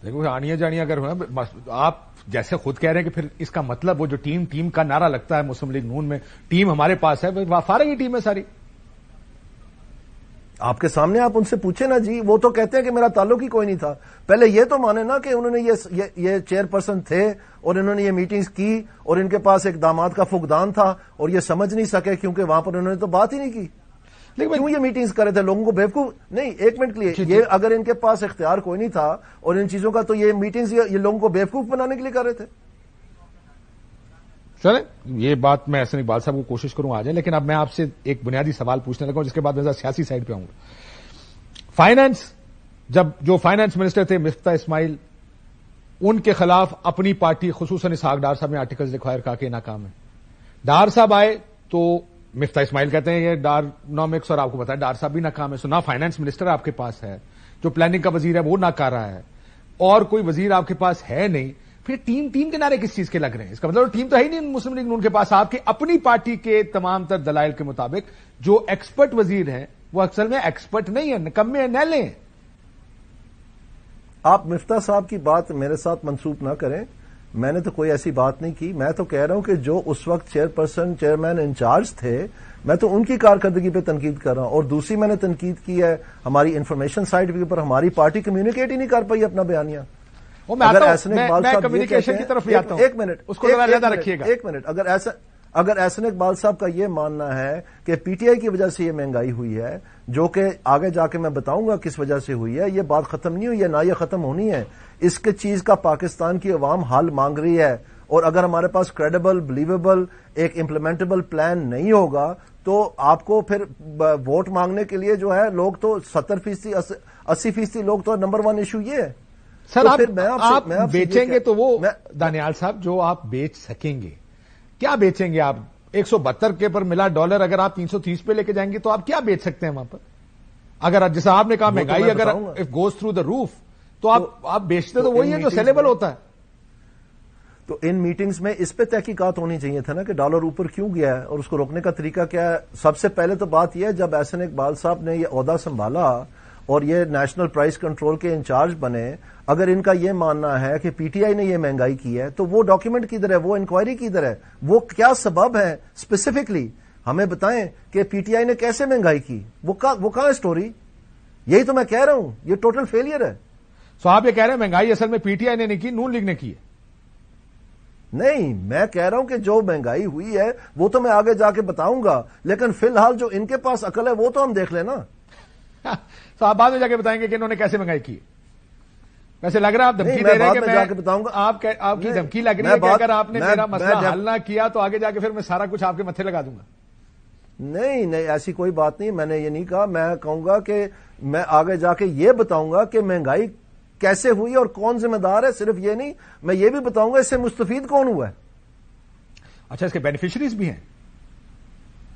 دیکھو آنیاں جانیاں اگر ہونا، آپ جیسے خود کہہ رہے ہیں کہ پھر اس کا مطلب وہ جو ٹیم کا نعرہ لگتا ہے مسلم لیگ نون میں، ٹیم ہمارے پاس ہے، فارغ ہی ٹیم ہے ساری. آپ کے سامنے آپ ان سے پوچھیں نا جی، وہ تو کہتے ہیں کہ میرا تعلق ہی کوئی نہیں تھا. پہلے یہ تو مانے نا کہ انہوں نے یہ چیئر پرسن تھے اور انہوں نے یہ میٹنگز کی اور ان کے پاس ایک داماد کا فقدان تھا اور یہ سمجھ نہیں سکے کیونکہ وہاں پر انہوں نے تو بات ہی نہیں کی. کیوں یہ میٹنگز کرے تھے؟ لوگوں کو بیوقوف نہیں، ایک منٹ کے لیے، یہ اگر ان کے پاس اختیار کوئی نہیں تھا اور ان چیزوں کا، تو یہ میٹنگز یہ لوگوں کو بیوقوف بنانے کے لیے کر رہے تھے. چلیں یہ بات میں احسن اقبال صاحب کو کوشش کروں آ جائے، لیکن اب میں آپ سے ایک بنیادی سوال پوچھنے لگا ہوں جس کے بعد میں سیاسی سائڈ پہ آؤں گا. فائنانس، جب جو فائنانس منسٹر تھے مفتاح اسماعیل، ان کے خلاف اپنی پارٹی خصوصاً اسحاق ڈار صاحب نے آرٹیکلز لکھوائے، کہا کہ ناکام ہے. ڈار صاحب آئے تو مفتاح اسماعیل کہتے ہیں یہ ڈارنامکس، اور آپ کو پتا ہے ڈار صاحب بھی ناکام ہے. سو نہ فائنانس منسٹر آپ کے پاس ہے، جو پلاننگ کا وزیر ہے وہ ناکارہ ہے، اور کوئی وزیر آپ کے پاس ہے نہیں. پھر ٹیم کے نعرے کس چیز کے لگ رہے ہیں؟ اس کا مطلب ٹیم تو ہے ہی نہیں مسلم لیگ نون کے پاس. آپ کے اپنی پارٹی کے تمام تر دلائل کے مطابق جو ایکسپرٹ وزیر ہیں وہ اصل میں ایکسپرٹ نہیں ہے، نکمے ہیں، نیلے ہیں. آپ مفتاح صاحب کی بات میرے ساتھ منسوب نہ کریں، میں نے تو کوئی ایسی بات نہیں کی. میں تو کہہ رہا ہوں کہ جو اس وقت چیئرمین انچارج تھے، میں تو ان کی کارکردگی پہ تنقید کر رہا ہوں. اور دوسری میں نے تنقید کی ہے ہماری انفارمیشن سائٹ کے اوپر، ہماری پارٹی کمیونیکیٹ ہی نہیں کر پائی اپنا بیانیہ. میں کمیونیکیشن کی طرف آتا ہوں، ایک منٹ اس کو علیحدہ رکھیے گا. ایک منٹ، اگر احسن اقبال صاحب کا یہ ماننا ہے کہ پی ٹی آئی کی وجہ سے یہ مہنگائی ہوئی ہے، جو کہ آگے جا کے میں بتاؤں گا کس وجہ سے ہوئی ہے، یہ بات ختم نہیں ہوئی ہے، نہ یہ ختم ہونی ہے. اس کے چیز کا پاکستان کی عوام حل مانگ رہی ہے، اور اگر ہمارے پاس کریڈیبل، بلیویبل ایک امپلیمنٹیبل پلان نہیں ہوگا تو آپ کو پھر ووٹ مانگنے کے لیے جو ہے لوگ تو 70%، 80% لوگ تو نمبر 1 ایشو یہ ہے. سر آپ بیچیں گے تو وہ دانیال صاحب جو آپ بیچ سکیں گے، کیا بیچیں گے آپ؟ 172 کے پر ملا ڈالر، اگر آپ 330 پہ لے کے جائیں گے تو آپ کیا بیچ سکتے ہیں وہاں پر؟ اگر جیسا آپ نے کہا مہنگائی اگر گوز تھرو دا روف، تو آپ بیچتے تو وہی ہے جو سیلیبل ہوتا ہے. تو ان میٹنگز میں اس پہ تحقیقات ہونی چاہیے تھا نا کہ ڈالر اوپر کیوں گیا ہے اور اس کو روکنے کا طریقہ کیا ہے. سب سے پہلے تو بات یہ ہے جب احسن اقبال صاحب نے یہ عہدہ سنبھالا اور یہ نیشنل پرائز کنٹرول کے انچارج بنے، اگر ان کا یہ ماننا ہے کہ پی ٹی آئی نے یہ مہنگائی کی ہے تو وہ ڈاکیومنٹ کدھر ہے، وہ انکوائری کدھر ہے، وہ کیا سبب ہے اسپیسیفکلی ہمیں بتائیں کہ پی ٹی آئی نے کیسے مہنگائی کی، وہ کہاں ہے اسٹوری؟ یہی تو میں کہہ رہا ہوں، یہ ٹوٹل فیلئر ہے. سو آپ یہ کہہ رہے ہیں مہنگائی اصل میں پی ٹی آئی نے نہیں کی، نون لیگ نے کی ہے؟ نہیں، میں کہہ رہا ہوں کہ جو مہنگائی ہوئی ہے وہ تو میں آگے جا کے بتاؤں گا، لیکن فی الحال جو ان کے پاس عقل ہے وہ تو ہم دیکھ لیں نا. تو آپ بعد میں جا کے بتائیں گے کہ انہوں نے کیسے مہنگائی کی. ویسے لگ رہا ہے آپ دھمکی دے رہے ہیں کہ میں جا کے بتاؤں گا. آپ کی دھمکی لگ رہی ہے کہ اگر آپ نے میرا مسئلہ حل نہ کیا تو آگے جا کے پھر میں سارا کچھ آپ کے متھے لگا دوں گا. نہیں، ایسی کوئی بات نہیں، میں نے یہ نہیں کہا. میں کہوں گا کہ میں آگے جا کے یہ بتاؤں گا کہ مہنگائی کیسے ہوئی اور کون ذمہ دار ہے. صرف یہ نہیں، میں یہ بھی بتاؤں گا اس سے مستفید کون ہوا ہے. اچھا، اس کے بینیفیشریز بھی ہیں؟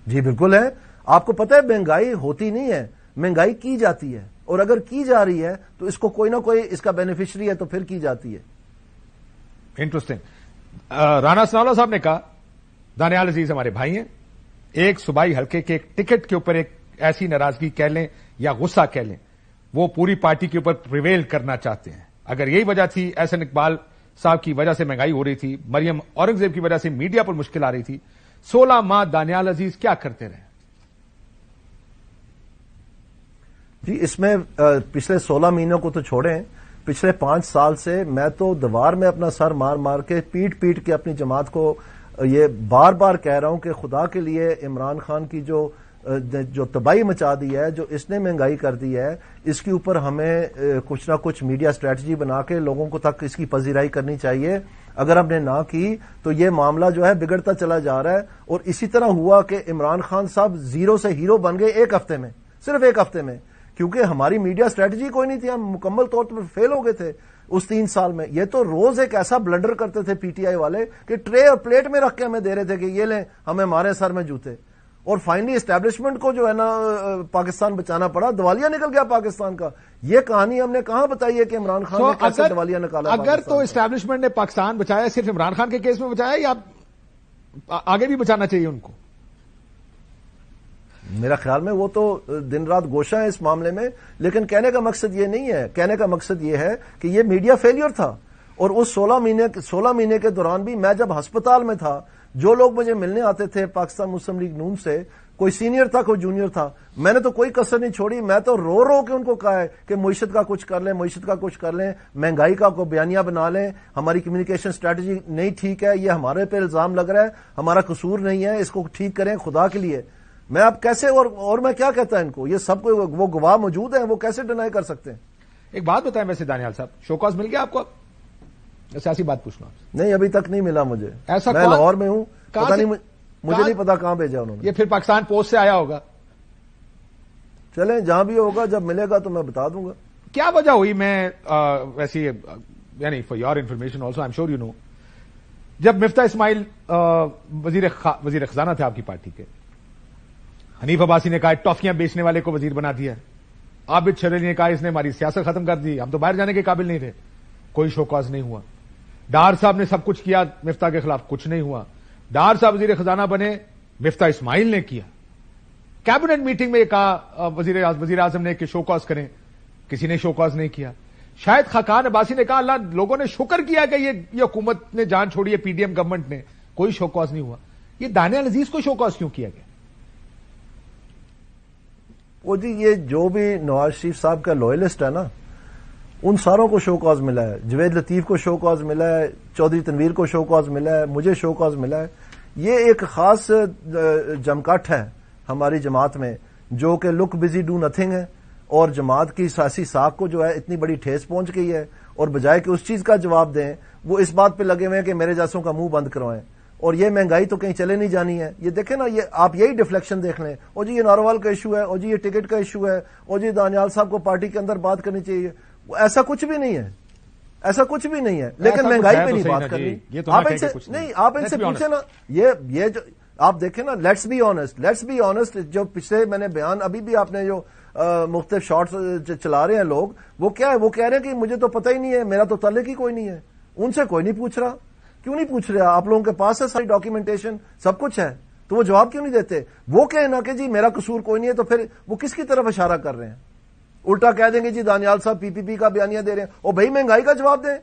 جی بالکل ہے. آپ کو پتہ ہے مہنگائی ہوتی نہیں ہے، مہنگائی کی جاتی ہے، اور اگر کی جا رہی ہے تو اس کو کوئی نہ کوئی اس کا بینیفیشری ہے تو پھر کی جاتی ہے. انٹرسٹنگ. رانا ثناءاللہ صاحب نے کہا دانیال عزیز ہمارے بھائی ہیں، ایک صوبائی حلقے کے ایک ٹکٹ کے اوپر ایک ایسی ناراضگی کہہ لیں یا غصہ کہہ لیں، وہ پوری پارٹی کے اوپر پریویل کرنا چاہتے ہیں. اگر یہی وجہ تھی، احسن اقبال صاحب کی وجہ سے مہنگائی ہو رہی تھی، مریم اورنگزیب کی وجہ سے میڈیا پر مشکل آ رہی تھی، 16 ماہ دانیال عزیز کیا کرتے رہے؟ جی اس میں پچھلے 16 مہینوں کو تو چھوڑیں، پچھلے 5 سال سے میں تو دیوار میں اپنا سر مار مار کے پیٹ کے اپنی جماعت کو یہ بار بار کہہ رہا ہوں کہ خدا کے لیے عمران خان کی جو تباہی مچا دی ہے، جو اس نے مہنگائی کر دی ہے، اس کے اوپر ہمیں کچھ نہ کچھ میڈیا اسٹریٹجی بنا کے لوگوں کو تک اس کی پذیرائی کرنی چاہیے. اگر ہم نے نہ کی تو یہ معاملہ جو ہے بگڑتا چلا جا رہا ہے. اور اسی طرح ہوا کہ عمران خان صاحب زیرو سے ہیرو بن گئے ایک ہفتے میں، صرف ایک ہفتے میں، کیونکہ ہماری میڈیا اسٹریٹجی کوئی نہیں تھی. ہم مکمل طور پر فیل ہو گئے تھے اس 3 سال میں. یہ تو روز ایک ایسا بلنڈر کرتے تھے پی ٹی آئی والے کہ ٹرے اور پلیٹ میں رکھ کے ہمیں دے رہے تھے کہ یہ لیں، ہمیں ہمارے سر میں جوتے. اور فائنلی اسٹیبلشمنٹ کو جو ہے نا پاکستان بچانا پڑا، دیوالیہ نکل گیا پاکستان کا. یہ کہانی ہم نے کہاں بتائی ہے کہ عمران خان نے کیسے دیوالیہ نکالا؟ اگر تو اسٹیبلشمنٹ نے پاکستان بچایا صرف عمران خان کے کیس میں بچایا یا آگے بھی بچانا چاہیے ان کو؟ میرا خیال میں وہ تو دن رات گوشہ ہے اس معاملے میں، لیکن کہنے کا مقصد یہ نہیں ہے، کہنے کا مقصد یہ ہے کہ یہ میڈیا فیلئر تھا، اور اس 16 مہینے کے دوران بھی میں جب ہسپتال میں تھا، جو لوگ مجھے ملنے آتے تھے پاکستان مسلم لیگ نون سے، کوئی سینئر تھا کوئی جونیئر تھا، میں نے تو کوئی کسر نہیں چھوڑی، میں تو رو رو کے ان کو کہا ہے کہ معیشت کا کچھ کر لیں، معیشت کا کچھ کر لیں، مہنگائی کا کوئی بیانیہ بنا لیں، ہماری کمیونیکیشن اسٹریٹجی نہیں ٹھیک ہے، یہ ہمارے پہ الزام لگ رہا ہے، ہمارا قصور نہیں ہے، اس کو ٹھیک کریں خدا کے لیے۔ میں اب کیسے اور میں کیا کہتا ہے ان کو، یہ سب کو وہ گواہ موجود ہیں، وہ کیسے ڈینائی کر سکتے ہیں؟ ایک بات بتائیں ویسے دانیال صاحب، شوکاز مل گیا آپ کو؟ سیاسی بات پوچھنا آپ سے۔ نہیں، ابھی تک نہیں ملا مجھے، ایسا میں لاہور میں ہوں، پتہ نہیں مجھے نہیں پتا کہاں بھیجا انہوں نے۔ یہ پھر پاکستان پوسٹ سے آیا ہوگا؟ چلیں جہاں بھی ہوگا، جب ملے گا تو میں بتا دوں گا۔ کیا وجہ ہوئی؟ میں ویسی یعنی for your information also I am sure you know, جب مفتاح اسماعیل وزیر خزانہ تھے آپ کی پارٹی کے، حنیف عباسی نے کہا ٹافیاں بیچنے والے کو وزیر بنا دیا، عابد شریعی نے کہا اس نے ہماری سیاست ختم کر دی، ہم تو باہر جانے کے قابل نہیں تھے، کوئی شوکاز نہیں ہوا۔ ڈار صاحب نے سب کچھ کیا مفتاح کے خلاف، کچھ نہیں ہوا۔ ڈار صاحب وزیر خزانہ بنے، مفتاح اسماعیل نے کیا، کیبنٹ میٹنگ میں یہ کہا وزیر اعظم نے کہ شو کاز کریں، کسی نے شو کاز نہیں کیا۔ شاید خاقان عباسی نے کہا اللہ لوگوں نے شکر کیا کہ یہ حکومت نے جان چھوڑی ہے، پی ڈی ایم گورنمنٹ نے، کوئی شو کاز نہیں ہوا۔ یہ دانیال عزیز کو شو کاز کیوں کیا گیا؟ وہ جی یہ جو بھی نواز شریف صاحب کا لوئلسٹ ہے نا، ان ساروں کو شو کاز ملا ہے، جوید لطیف کو شو کاز ملا ہے، چودھری تنویر کو شو کاز ملا ہے، مجھے شو کاز ملا ہے۔ یہ ایک خاص جمکٹ ہے ہماری جماعت میں، جو کہ لک بزی ڈو نتھنگ ہے، اور جماعت کی سیاسی ساکھ کو جو ہے اتنی بڑی ٹھیس پہنچ گئی ہے، اور بجائے کہ اس چیز کا جواب دیں وہ اس بات پہ لگے ہوئے ہیں کہ میرے جیسوں کا منہ بند کروائیں۔ اور یہ مہنگائی تو کہیں چلے نہیں جانی ہے، یہ دیکھیں نا، یہ آپ یہی ڈیفلیکشن دیکھ لیں، اور جی یہ ناروال کا ایشو ہے، اور جی یہ ٹکٹ کا ایشو ہے، اور جی دانیال صاحب کو پارٹی کے اندر بات کرنی چاہیے، ایسا کچھ بھی نہیں ہے، ایسا کچھ بھی نہیں ہے۔ لیکن مہنگائی پہ نہیں بات کرنی، آپ ان سے نہیں، آپ ان سے پوچھیں نا، یہ جو آپ دیکھیں نا، لیٹس بی آنےسٹ، جو پچھلے میں نے بیان ابھی بھی آپ نے جو مختلف شارٹس چلا رہے ہیں لوگ، وہ کیا ہے، وہ کہہ رہے ہیں کہ مجھے تو پتہ ہی نہیں ہے، میرا تو تعلق ہی کوئی نہیں ہے۔ ان سے کوئی نہیں پوچھ رہا، کیوں نہیں پوچھ رہا؟ آپ لوگوں کے پاس ہے ساری ڈاکیومنٹیشن، سب کچھ ہے، تو وہ جواب کیوں نہیں دیتے؟ وہ کہیں نا کہ جی میرا قصور کوئی نہیں ہے، تو پھر وہ کس کی طرف اشارہ کر رہے ہیں؟ الٹا کہہ دیں گے جی دانیال صاحب پی پی پی کا بیانیہ دے رہے ہیں، اور بھائی مہنگائی کا جواب دیں۔